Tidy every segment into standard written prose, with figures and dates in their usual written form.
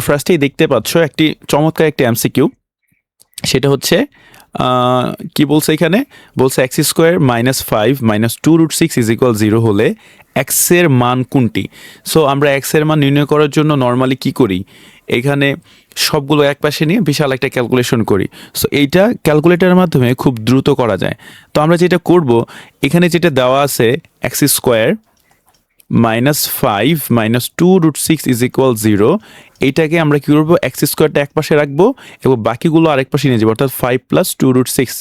ফার্স্টেই দেখতে পাচ্ছ একটি চমৎকার একটি এমসিকিউ, সেটা হচ্ছে কি বলছে এখানে, বলছে এক্স স্কোয়ার -5 -2√6 = 0 হলে এক্সের মান কোনটি। সো আমরা এক্সের মান নির্ণয় করার জন্য নর্মালি কি করি, এখানে সবগুলো এক পাশে নিয়ে বিশাল একটা ক্যালকুলেশন করি। সো এইটা ক্যালকুলেটরের মাধ্যমে খুব দ্রুত করা যায়। তো আমরা যেটা করব, এখানে যেটা দেওয়া আছে এক্স স্কোয়ার -5 -2√6 = 0, এইটাকে আমরা কী করবো, এক্স স্কোয়ারটা এক পাশে রাখবো এবং বাকিগুলো আরেক পাশে নিয়ে যাবো, অর্থাৎ 5 + 2√6,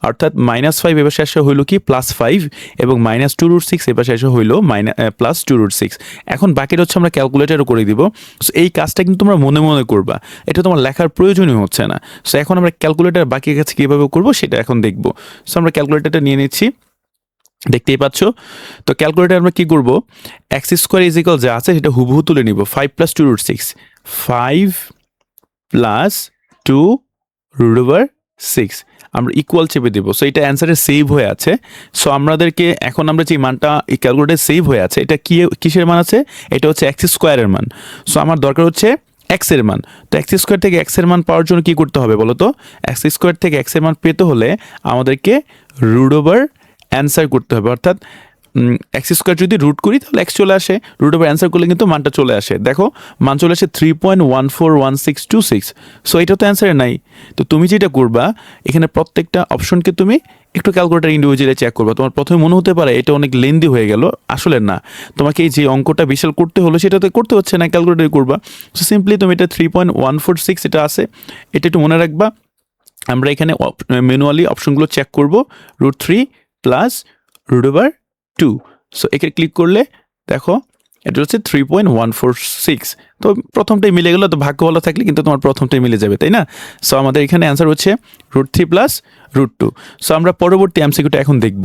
অর্থাৎ -5 এবার শেষে হইল কি +5 এবং -2√6 এবার শেষে হইল +2√6। এখন বাকিটা হচ্ছে আমরা ক্যালকুলেটারও করে দিব। সো এই কাজটা কিন্তু তোমরা মনে মনে করবা, এটা তোমার লেখার প্রয়োজনই হচ্ছে না। সো এখন আমরা ক্যালকুলেটার বাকি কাছে কীভাবে করবো সেটা এখন দেখবো। সো আমরা ক্যালকুলেটারটা নিয়ে নিচ্ছি, দেখতেই পাচ্ছ। তো ক্যালকুলেটার আমরা কি করব, এক্স স্কোয়ার = যা আছে সেটা হুবহু তুলে নিব, 5 + 2√6, 5 + 2√6 আমরা ইকুয়াল চেপে দেবো। সো এটা অ্যান্সারে সেভ হয়ে আছে। সো আমাদেরকে এখন আমরা যে মানটা এই ক্যালকুলেটারে সেভ হয়ে আছে, এটা কিসের মান আছে, এটা হচ্ছে এক্স স্কোয়ারের মান। সো আমার দরকার হচ্ছে এক্সের মান। তো এক্স স্কোয়ার থেকে এক্সের মান পাওয়ার জন্য কী করতে হবে বলো তো, এক্স স্কোয়ার থেকে এক্সের মান পেতে হলে আমাদেরকে √ অ্যান্সার করতে হবে, অর্থাৎ এক্স স্কোয়ার যদি রুট করি তাহলে এক্স চলে আসে, √ অ্যান্সার করলে কিন্তু মানটা চলে আসে। দেখো মান চলে আসে 3.141626। সো এটা তো অ্যান্সারে নাই। তো তুমি যেটা করবা, এখানে প্রত্যেকটা অপশনকে তুমি একটু ক্যালকুলেটার ইন্ডিভিজুয়ালি চেক করবা। তোমার প্রথমে মনে হতে পারে এটা অনেক লেন্দি হয়ে গেল, আসলে না, তোমাকে এই যে অঙ্কটা বিশাল করতে হলো সেটাতে করতে হচ্ছে না, ক্যালকুলেটারে করবা। সো সিম্পলি তুমি এটা 3.146 এটা আছে, এটা একটু মনে রাখবা। আমরা এখানে ম্যানুয়ালি অপশনগুলো চেক করব, √3 + √2। সো একে ক্লিক করলে দেখো এটা হচ্ছে 3.146। তো প্রথমটাই মিলে গেলো, তো ভাগ্য ভালো থাকলে কিন্তু তোমার প্রথমটাই মিলে যাবে, তাই না? সো আমাদের এখানে অ্যান্সার হচ্ছে √3 + √2। সো আমরা পরবর্তী এমসিকিউটা এখন দেখব।